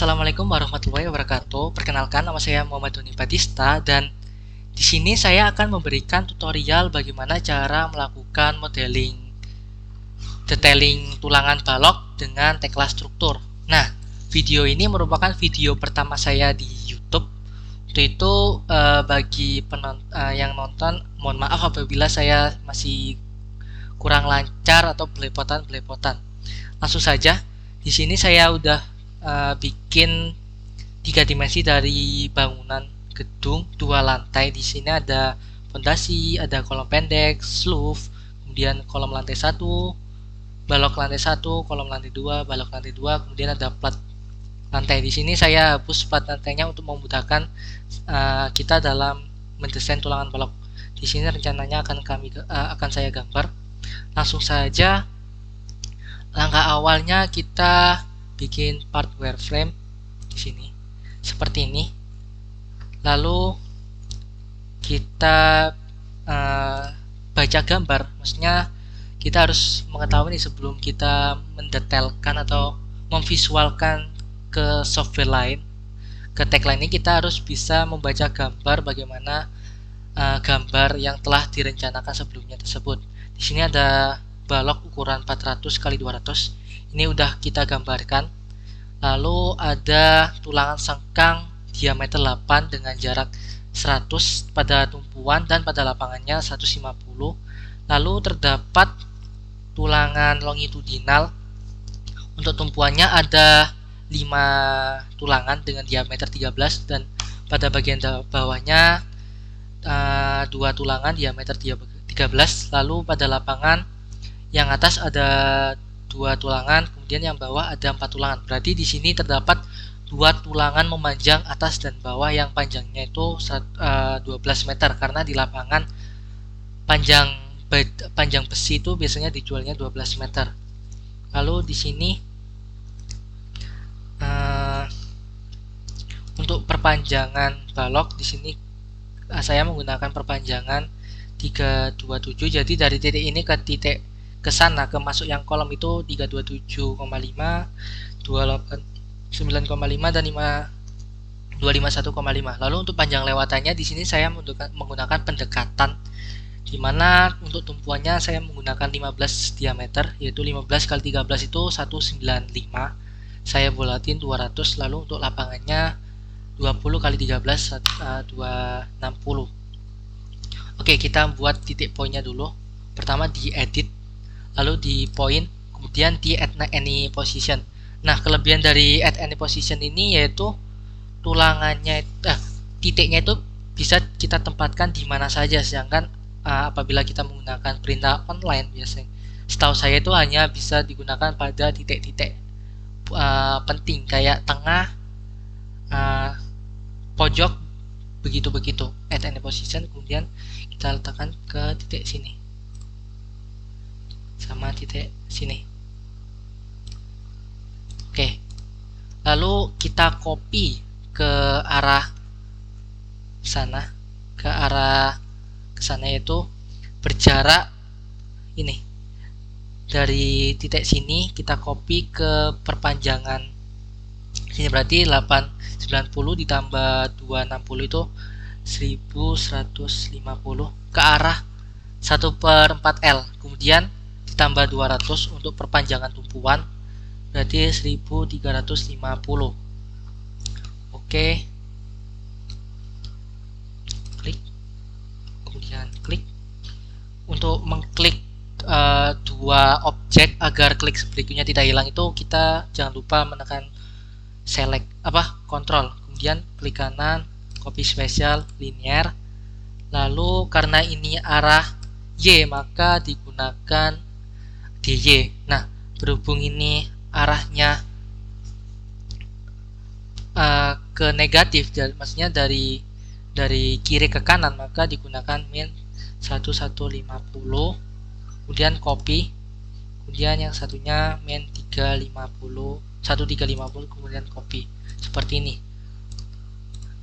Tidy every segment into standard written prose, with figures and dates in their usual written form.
Assalamualaikum warahmatullahi wabarakatuh. Perkenalkan, nama saya Muhammad Doni Batista dan di sini saya akan memberikan tutorial bagaimana cara melakukan detailing tulangan balok dengan tekla struktur. Nah, video ini merupakan video pertama saya di YouTube. Untuk itu bagi yang nonton, mohon maaf apabila saya masih kurang lancar atau belepotan. Langsung saja, di sini saya udah bikin 3 dimensi dari bangunan gedung 2 lantai. Di sini ada fondasi, ada kolom pendek, roof, kemudian kolom lantai 1, balok lantai 1, kolom lantai 2, balok lantai 2, kemudian ada plat lantai. Di sini saya hapus plat lantainya untuk memudahkan kita dalam mendesain tulangan balok. Di sini rencananya akan saya gambar. Langsung saja, langkah awalnya kita bikin part wireframe di sini seperti ini. Lalu kita baca gambar, maksudnya kita harus mengetahui nih sebelum kita mendetailkan atau memvisualkan ke software lain, ke tagline ini kita harus bisa membaca gambar bagaimana gambar yang telah direncanakan sebelumnya tersebut. Di sini ada balok ukuran 400 x 200. Ini udah kita gambarkan. Lalu ada tulangan sengkang diameter 8 dengan jarak 100 pada tumpuan dan pada lapangannya 150. Lalu terdapat tulangan longitudinal. Untuk tumpuannya ada 5 tulangan dengan diameter 13 dan pada bagian bawahnya 2 tulangan diameter 13. Lalu pada lapangan yang atas ada 2 tulangan, kemudian yang bawah ada 4 tulangan. Berarti di sini terdapat 2 tulangan memanjang atas dan bawah yang panjangnya itu 12 meter, karena di lapangan panjang besi itu biasanya dijualnya 12 meter. Lalu di sini untuk perpanjangan balok di sini saya menggunakan perpanjangan 327. Jadi dari titik ini ke titik ke sana, ke masuk yang kolom itu 327,5, 289,5 dan 251,5. Lalu untuk panjang lewatannya di sini saya menggunakan pendekatan, dimana untuk tumpuannya saya menggunakan 15 diameter, yaitu 15 x 13 itu 195. Saya bulatin 200. Lalu untuk lapangannya 20 x 13 260. Oke, kita buat titik poinnya dulu. Pertama di edit, lalu di point, kemudian di add any position. Nah, kelebihan dari add any position ini yaitu tulangannya titiknya itu bisa kita tempatkan di mana saja, sedangkan apabila kita menggunakan perintah online biasanya, setahu saya itu hanya bisa digunakan pada titik-titik penting kayak tengah, pojok, begitu. Add any position, kemudian kita letakkan ke titik sini sama titik sini. Oke, lalu kita copy ke arah sana, yaitu berjarak ini. Dari titik sini kita copy ke perpanjangan sini, berarti 890 ditambah 260 itu 1150 ke arah 1/4L, kemudian ditambah 200 untuk perpanjangan tumpuan, berarti 1350. Oke, klik, kemudian klik. Untuk mengklik dua objek agar klik berikutnya tidak hilang itu kita jangan lupa menekan select kontrol, kemudian klik kanan, copy spesial linear. Lalu karena ini arah Y maka digunakan DY. Nah, berhubung ini arahnya ke negatif, maksudnya dari kiri ke kanan, maka digunakan min 1150, kemudian copy, kemudian yang satunya min 1350, kemudian copy seperti ini.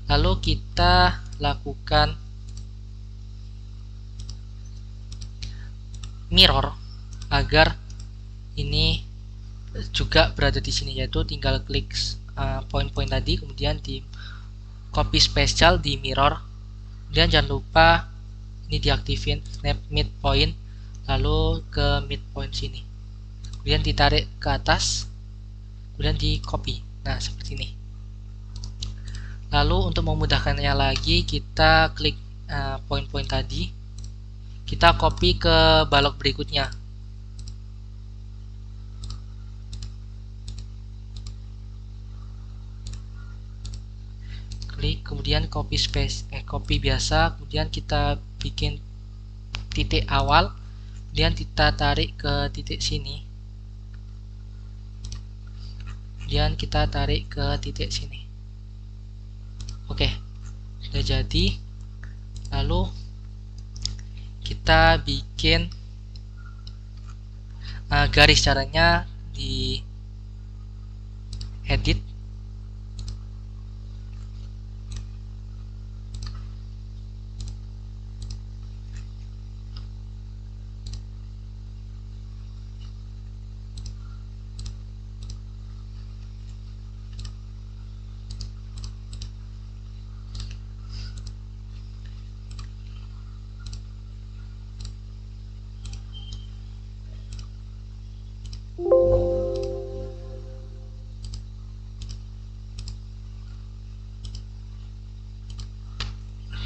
Lalu kita lakukan mirror agar ini juga berada di sini, yaitu tinggal klik poin-poin tadi, kemudian di copy spesial di mirror, kemudian jangan lupa ini diaktifin snap midpoint, lalu ke midpoint sini, kemudian ditarik ke atas, kemudian di copy. Nah, seperti ini. Lalu untuk memudahkannya lagi, kita klik poin-poin tadi, kita copy ke balok berikutnya. Klik, kemudian copy biasa, kemudian kita bikin titik awal, kemudian kita tarik ke titik sini, kemudian kita tarik ke titik sini. Oke, sudah jadi. Lalu kita bikin garis, caranya di edit,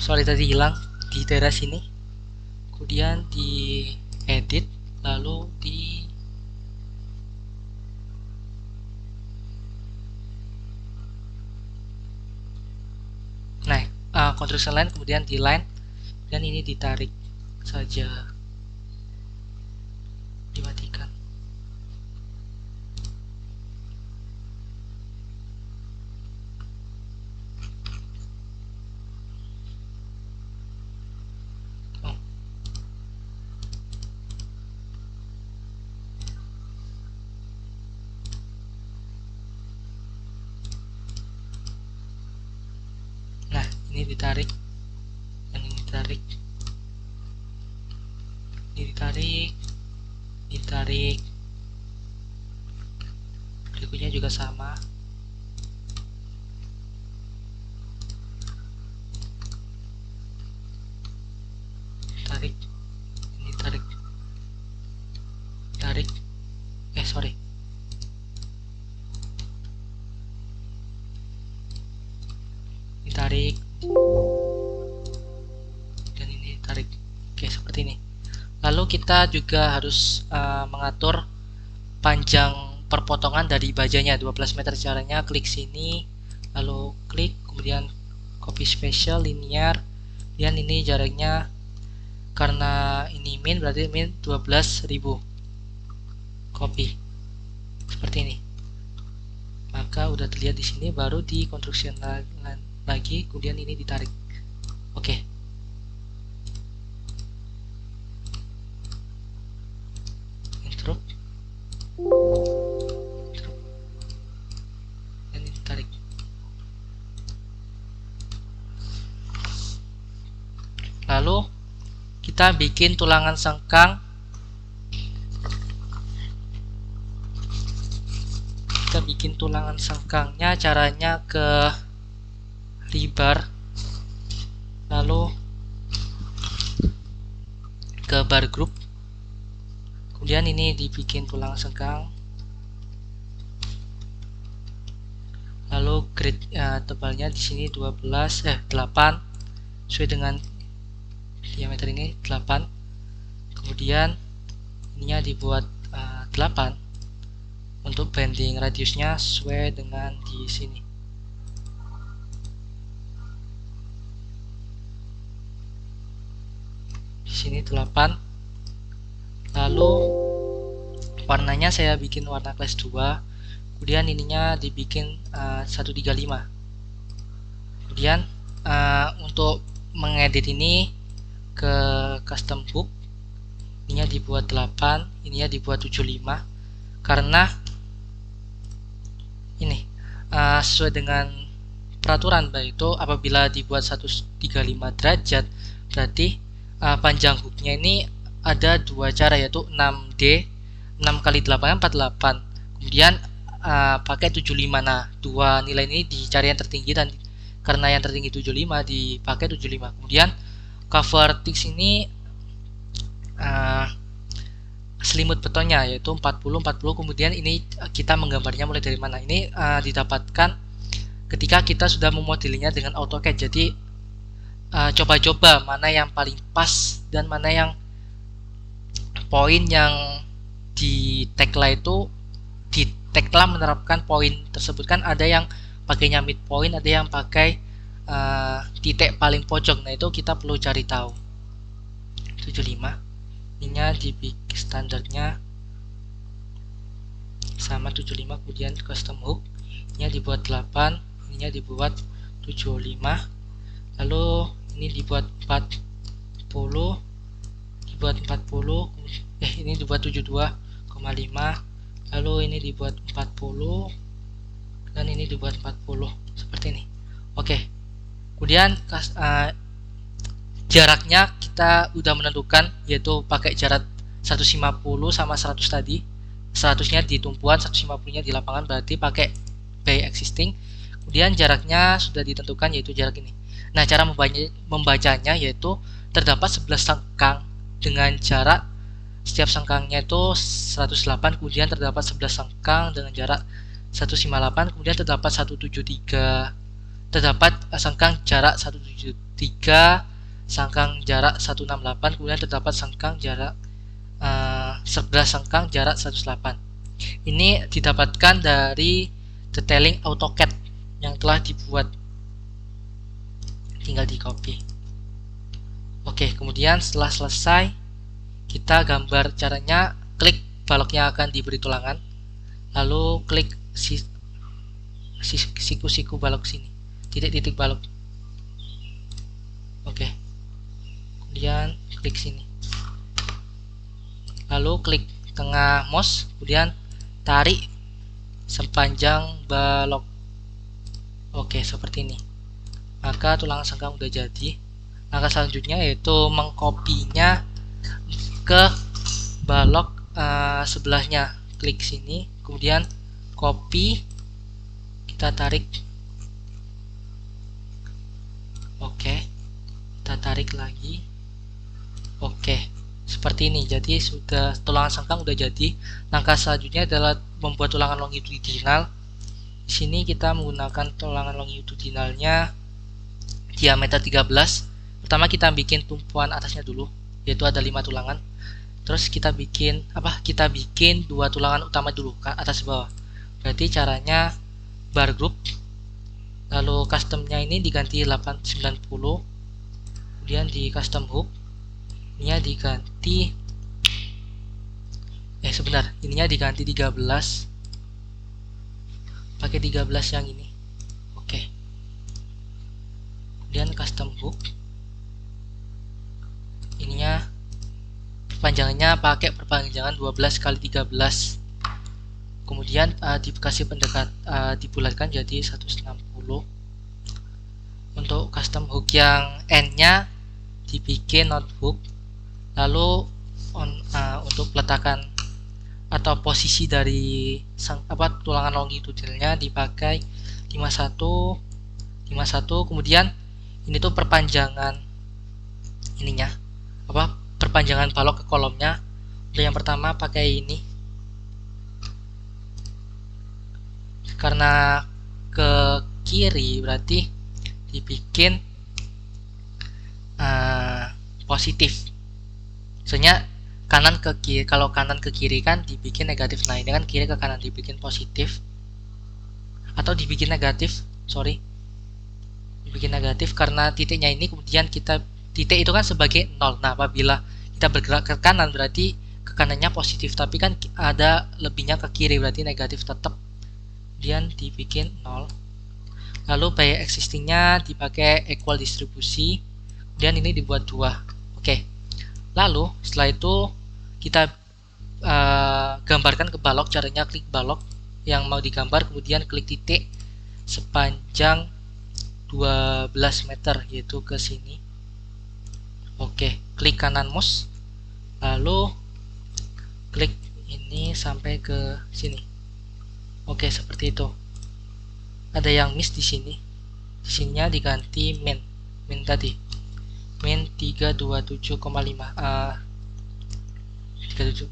sorry tadi hilang di daerah sini, kemudian di edit, lalu di construction line, kemudian di line, dan ini ditarik saja, dimatikan. Nah, ini ditarik, dan ini ditarik, ini ditarik, ditarik, berikutnya juga sama. Tarik, ini tarik, tarik, sorry, ditarik, dan ini tarik. Oke, seperti ini. Lalu kita juga harus mengatur panjang perpotongan dari bajanya 12 meter. Caranya klik sini, lalu klik, kemudian copy spesial linear, dan ini jaraknya, karena ini min berarti min 12.000, copy seperti ini. Maka udah terlihat di sini, baru di construction lagi, kemudian ini ditarik. Oke. Intro. Dan ini ditarik. Lalu kita bikin tulangan sengkang. Kita bikin tulangan sengkangnya, caranya ke rebar, lalu ke bar group, kemudian ini dibikin tulang sengkang, lalu grid tebalnya di sini 8 sesuai dengan diameter ini 8, kemudian ininya dibuat 8 untuk bending radiusnya sesuai dengan di sini. Di sini 8. Lalu warnanya saya bikin warna class 2. Kemudian ininya dibikin 135. Kemudian untuk mengedit ini ke custom book, ininya dibuat 8, ininya dibuat 75, karena ini sesuai dengan peraturan, yaitu apabila dibuat 135 derajat berarti panjang hooknya ini ada dua cara, yaitu 6D, 6 kali 8 48. Kemudian pakai 75. Nah, dua nilai ini dicari yang tertinggi, dan karena yang tertinggi 75 dipakai 75. Kemudian cover text ini selimut betonnya yaitu 40 40. Kemudian ini kita menggambarnya mulai dari mana? Ini didapatkan ketika kita sudah memodelinya dengan AutoCAD. Jadi coba-coba mana yang paling pas dan mana yang poin yang di tagline itu di tagline menerapkan poin tersebut. Kan ada yang pakainya midpoint, ada yang pakai titik paling pojok. Nah, itu kita perlu cari tahu. 75 ininya dibikin standarnya sama 75, kemudian custom hook ininya dibuat 8, ininya dibuat 75, lalu ini dibuat 40, ini dibuat 72,5, lalu ini dibuat 40, dan ini dibuat 40 seperti ini. Oke, kemudian jaraknya kita udah menentukan, yaitu pakai jarak 150 sama 100 tadi. 100-nya di tumpuan, 150-nya di lapangan, berarti pakai by existing. Kemudian jaraknya sudah ditentukan, yaitu jarak ini. Nah, cara membacanya yaitu terdapat 11 sengkang dengan jarak setiap sengkangnya itu 108, kemudian terdapat 11 sengkang dengan jarak 158, kemudian terdapat 173, terdapat sengkang jarak 173, sengkang jarak 168, kemudian terdapat sengkang jarak 11 sengkang jarak 108. Ini didapatkan dari detailing AutoCAD yang telah dibuat, tinggal di copy. Oke, kemudian setelah selesai kita gambar. Caranya klik balok yang akan diberi tulangan, lalu klik siku-siku balok sini, titik-titik balok. Oke, kemudian klik sini, lalu klik tengah mouse, kemudian tarik sepanjang balok. Oke, seperti ini. Maka tulangan sengkang udah jadi. Langkah selanjutnya yaitu mengkopinya ke balok sebelahnya. Klik sini, kemudian copy, kita tarik. Oke, kita tarik lagi. Oke, seperti ini. Jadi sudah tulangan sengkang udah jadi. Langkah selanjutnya adalah membuat tulangan longitudinal. Di sini kita menggunakan tulangan longitudinalnya diameter 13. Pertama kita bikin tumpuan atasnya dulu, yaitu ada 5 tulangan. Terus kita bikin Kita bikin 2 tulangan utama dulu, atas bawah. Berarti caranya bar group, lalu customnya ini diganti 890, kemudian di custom hook ininya diganti ininya diganti 13, pakai 13 yang ini. Oke, kemudian custom hook ininya perpanjangannya pakai perpanjangan 12 kali 13, kemudian dikasih pendekat dibulatkan jadi 160. Untuk custom hook yang N nya dibikin not hook, lalu untuk peletakan atau posisi dari tulangan longitudinalnya dipakai 51, kemudian ini tuh perpanjangan ininya perpanjangan balok ke kolomnya. Untuk yang pertama pakai ini, karena ke kiri berarti dibikin positif. Soalnya kanan ke kiri, kalau kanan ke kiri kan dibikin negatif. Nah, ini kan kiri ke kanan dibikin positif, atau dibikin negatif, dibikin negatif karena titiknya ini. Kemudian titik itu kan sebagai 0. Nah, apabila kita bergerak ke kanan berarti ke kanannya positif, tapi kan ada lebihnya ke kiri berarti negatif tetap. Kemudian dibikin 0. Lalu by existingnya dipakai equal distribusi, kemudian ini dibuat 2. Oke, lalu setelah itu kita gambarkan ke balok. Caranya klik balok yang mau digambar, kemudian klik titik sepanjang 12 meter, yaitu ke sini. Oke, klik kanan mouse, lalu klik ini sampai ke sini. Oke, seperti itu. Ada yang miss di sini. Di sininya diganti min tadi. Min 327,5 37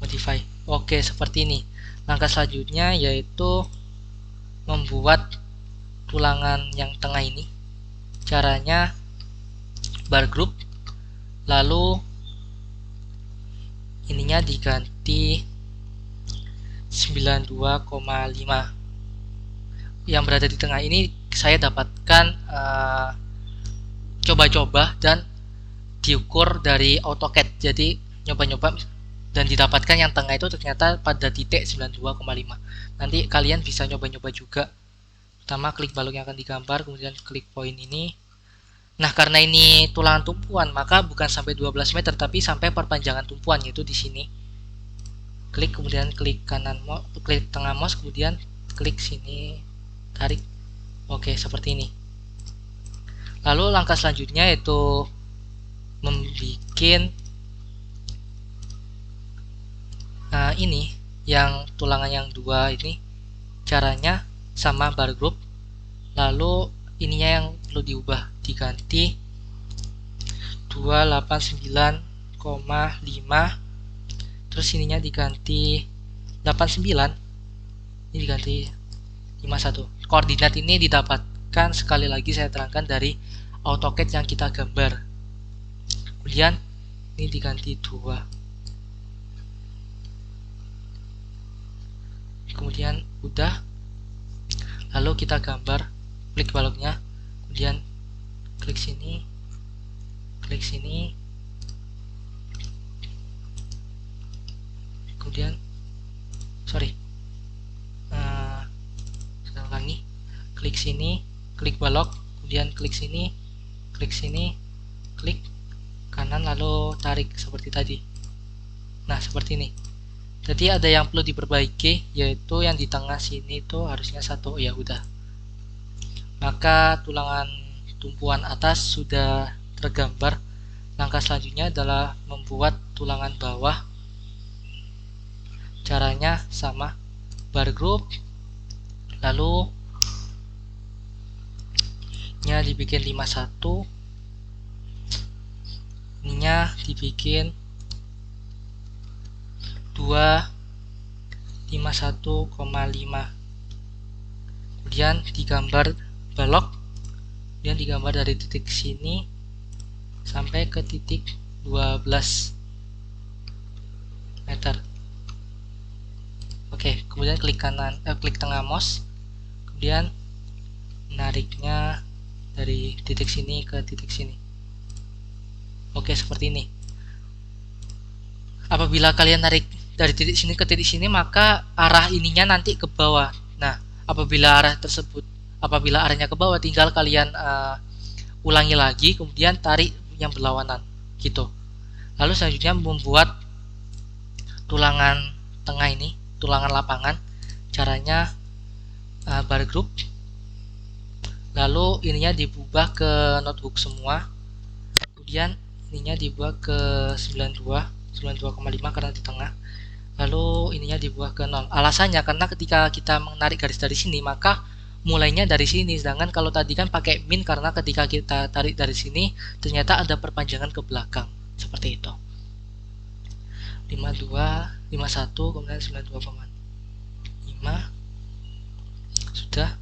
modify. Oke, seperti ini. Langkah selanjutnya yaitu membuat tulangan yang tengah ini. Caranya bar group, lalu ininya diganti 92,5. Yang berada di tengah ini saya dapatkan coba-coba dan diukur dari AutoCAD. Jadi nyoba-nyoba dan didapatkan yang tengah itu ternyata pada titik 92,5. Nanti kalian bisa nyoba-nyoba juga. Pertama klik balok yang akan digambar, kemudian klik poin ini. Nah, karena ini tulangan tumpuan, maka bukan sampai 12 meter tapi sampai perpanjangan tumpuan, yaitu di sini. Klik, kemudian klik kanan, klik tengah mouse, kemudian klik sini, tarik. Oke, seperti ini. Lalu langkah selanjutnya yaitu membuat ini yang tulangan yang dua ini. Caranya sama bar group, lalu ininya yang perlu diubah, diganti 289,5, terus ininya diganti 89, ini diganti 51. Koordinat ini didapatkan, sekali lagi saya terangkan, dari AutoCAD yang kita gambar. Kemudian ini diganti 2, kemudian udah, lalu kita gambar, klik baloknya, kemudian klik sini, kemudian saya ulangi, klik sini, klik balok, kemudian klik sini, klik kanan, lalu tarik seperti tadi. Nah, seperti ini. Jadi ada yang perlu diperbaiki, yaitu yang di tengah sini itu harusnya 1. Ya udah. Maka tulangan tumpuan atas sudah tergambar. Langkah selanjutnya adalah membuat tulangan bawah. Caranya sama, bar group, lalu nya dibikin 51, ininya dibikin 251,5, kemudian digambar balok, kemudian digambar dari titik sini sampai ke titik 12 meter. Oke, kemudian klik kanan, klik tengah mouse, kemudian menariknya dari titik sini ke titik sini. Oke, seperti ini. Apabila kalian narik dari titik sini ke titik sini, maka arah ininya nanti ke bawah. Nah, apabila arahnya ke bawah, tinggal kalian ulangi lagi, kemudian tarik yang berlawanan, gitu. Lalu selanjutnya membuat tulangan tengah ini, tulangan lapangan. Caranya bar group, lalu ininya diubah ke notebook semua, kemudian ininya dibuat ke 92,5 karena di tengah, lalu ininya dibuat ke 0. Alasannya karena ketika kita menarik garis dari sini, maka mulainya dari sini, sedangkan kalau tadi kan pakai min karena ketika kita tarik dari sini ternyata ada perpanjangan ke belakang, seperti itu. 52, 51, kemudian 92,5. Sudah.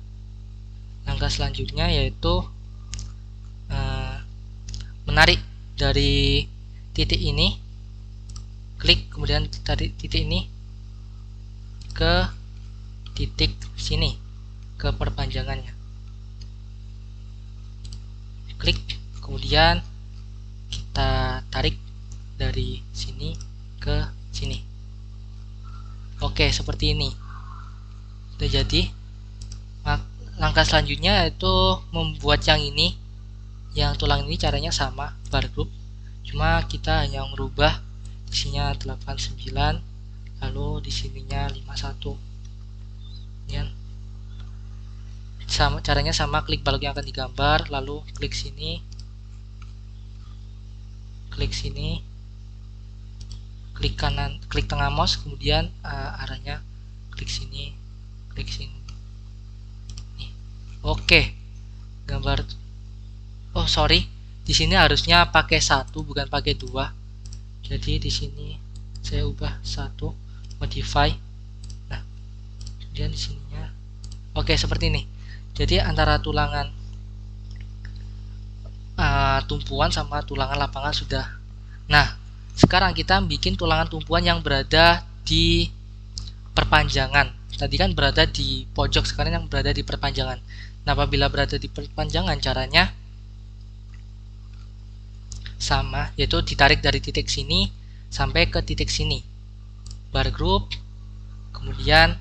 Langkah selanjutnya yaitu menarik dari titik ini, klik, kemudian tarik titik ini ke titik sini, ke perpanjangannya, klik, kemudian kita tarik dari sini ke sini. Oke, seperti ini. Sudah jadi. Langkah selanjutnya yaitu membuat yang ini, yang tulang ini. Caranya sama, bar group, cuma kita hanya merubah di sininya 89, lalu di sininya 51. Ya. Caranya sama, klik balok yang akan digambar, lalu klik sini, klik kanan, klik tengah mouse, kemudian arahnya klik sini, klik sini. Oke, gambar. Oh sorry, di sini harusnya pakai satu bukan pakai dua. Jadi di sini saya ubah satu, modify. Nah, kemudian di sininya. Oke, seperti ini. Jadi antara tulangan tumpuan sama tulangan lapangan sudah. Nah, sekarang kita bikin tulangan tumpuan yang berada di perpanjangan. Tadi kan berada di pojok, sekarang yang berada di perpanjangan. Nah, apabila berada di perpanjangan, caranya sama, yaitu ditarik dari titik sini sampai ke titik sini. Bar group, kemudian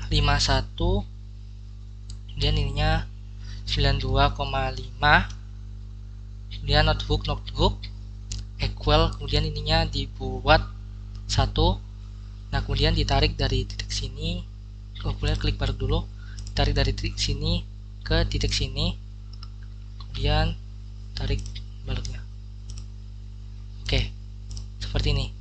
51, kemudian ininya 92,5, kemudian notebook equal, kemudian ininya dibuat 1. Nah, kemudian ditarik dari titik sini. Kemudian klik bar dulu, tarik dari titik sini ke titik sini, kemudian tarik baloknya. Oke, seperti ini.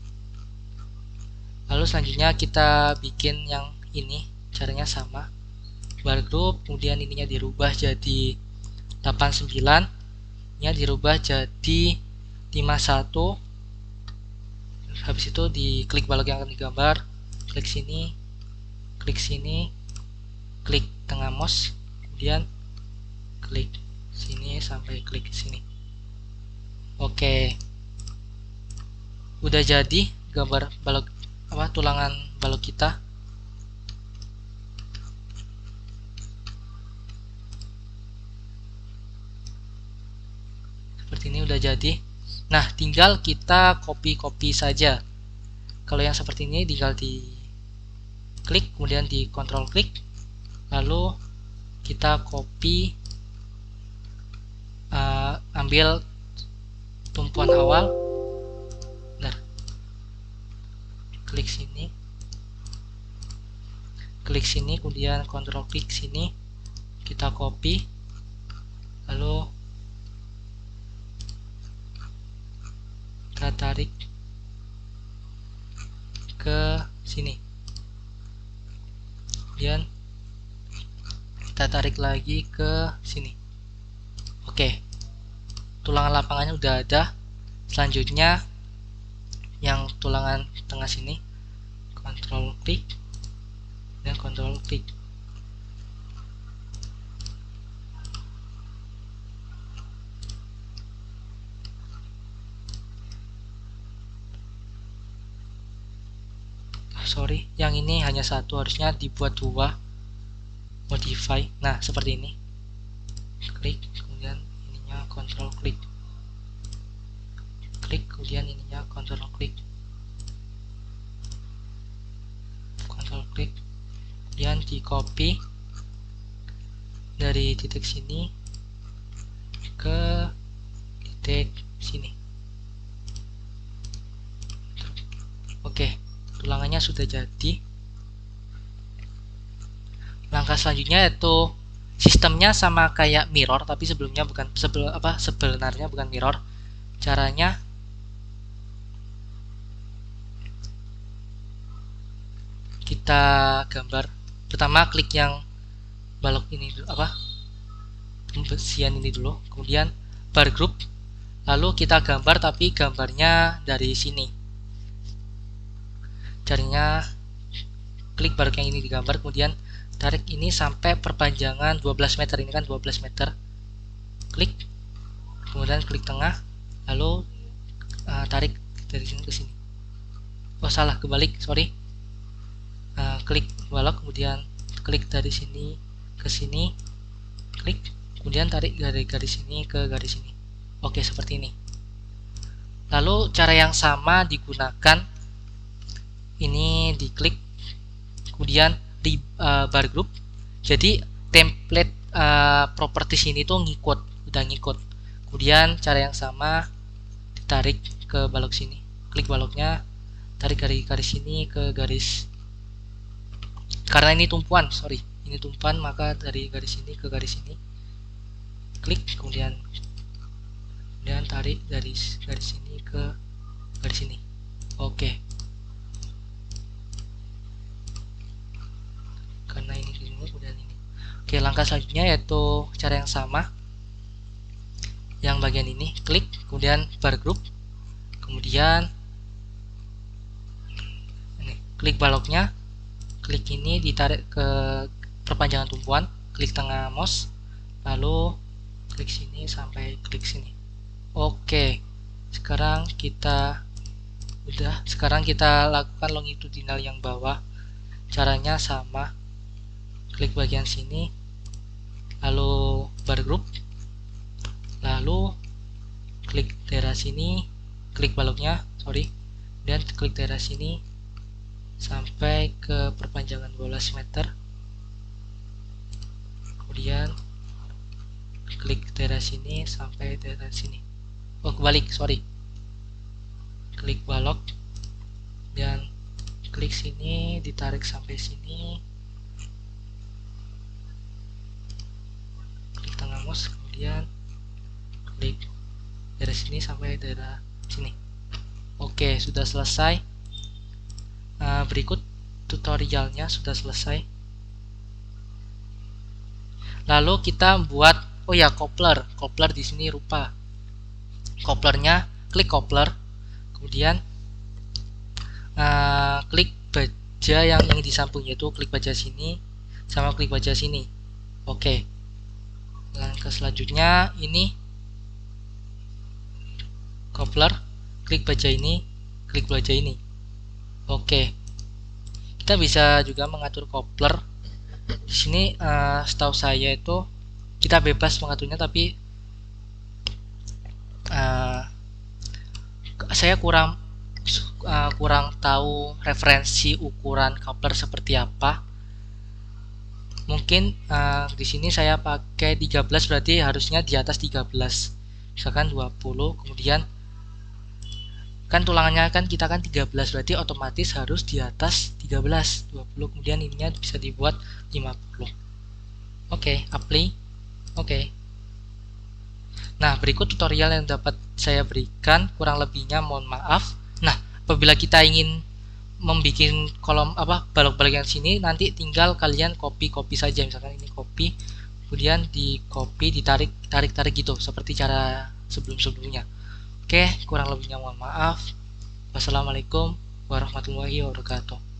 Lalu selanjutnya kita bikin yang ini, caranya sama. Bar group, kemudian ininya dirubah jadi 89, nya dirubah jadi 51. Habis itu diklik balok yang akan digambar, klik sini, klik tengah mouse, kemudian klik sini sampai klik sini. Oke, udah jadi gambar balok tulangan balok kita. Seperti ini udah jadi. Nah, tinggal kita copy saja. Kalau yang seperti ini tinggal di klik, kemudian di control klik, lalu kita copy, ambil tumpuan awal. Bentar. Klik sini, kemudian control klik sini, kita copy, lalu kita tarik ke sini, kemudian kita tarik lagi ke sini. Oke, tulangan lapangannya udah ada. Selanjutnya yang tulangan tengah sini, control klik dan control klik. Sorry, yang ini hanya satu, harusnya dibuat dua, modify. Nah, seperti ini. Klik, kemudian ininya control klik, kemudian ininya control klik, kemudian di copy dari titik sini ke titik sini. Oke, tulangannya sudah jadi. Langkah selanjutnya yaitu sistemnya sama kayak mirror, tapi sebelumnya bukan sebenarnya bukan mirror. Caranya kita gambar. Pertama klik yang balok ini pembesian ini dulu, kemudian bar group, lalu kita gambar, tapi gambarnya dari sini. Caranya klik balok yang ini digambar, kemudian tarik ini sampai perpanjangan 12 meter. Ini kan 12 meter. Klik, kemudian klik tengah, lalu tarik dari sini ke sini. Oh salah, kebalik, sorry. Klik balok, kemudian klik dari sini ke sini, klik, kemudian tarik dari garis sini ke garis sini. Oke, seperti ini. Lalu cara yang sama digunakan, ini diklik, kemudian di bar group. Jadi template properties ini tuh udah ngikut. Kemudian cara yang sama ditarik ke balok sini, klik baloknya, tarik dari garis sini ke garis. Karena ini tumpuan, maka dari garis ini ke garis ini, klik, kemudian tarik dari garis sini ke garis sini. Oke, Oke, langkah selanjutnya yaitu cara yang sama, yang bagian ini klik, kemudian bar group, kemudian ini klik baloknya, klik ini ditarik ke perpanjangan tumpuan, klik tengah mouse, lalu klik sini sampai klik sini. Oke, sekarang kita lakukan longitudinal yang bawah. Caranya sama, klik bagian sini, lalu bar group, lalu klik daerah sini, klik baloknya, dan klik daerah sini sampai ke perpanjangan 12 meter, kemudian klik daerah sini sampai daerah sini. Kebalik, klik balok dan klik sini, ditarik sampai sini, klik tengah mouse, kemudian klik dari sini sampai daerah sini. Oke, sudah selesai. Berikut tutorialnya sudah selesai. Lalu kita buat coupler di sini rupa. Couplernya klik coupler, kemudian klik baja yang di samping, yaitu klik baja sini sama klik baja sini. Oke. Langkah selanjutnya ini coupler, klik baja ini, klik baja ini. Oke. Kita bisa juga mengatur coupler. Di sini setahu saya itu kita bebas mengaturnya, tapi saya kurang tahu referensi ukuran coupler seperti apa. Mungkin di sini saya pakai 13, berarti harusnya di atas 13. Misalkan 20, kemudian kan tulangannya kita 13, berarti otomatis harus di atas 13, 20, kemudian ininya bisa dibuat 50. Oke, apply. Oke. Nah, berikut tutorial yang dapat saya berikan, kurang lebihnya mohon maaf. Nah, apabila kita ingin membuat kolom balok-balok yang sini, nanti tinggal kalian copy saja. Misalkan ini copy, kemudian di copy, tarik gitu, seperti cara sebelumnya. Oke, kurang lebihnya mohon maaf. Wassalamualaikum warahmatullahi wabarakatuh.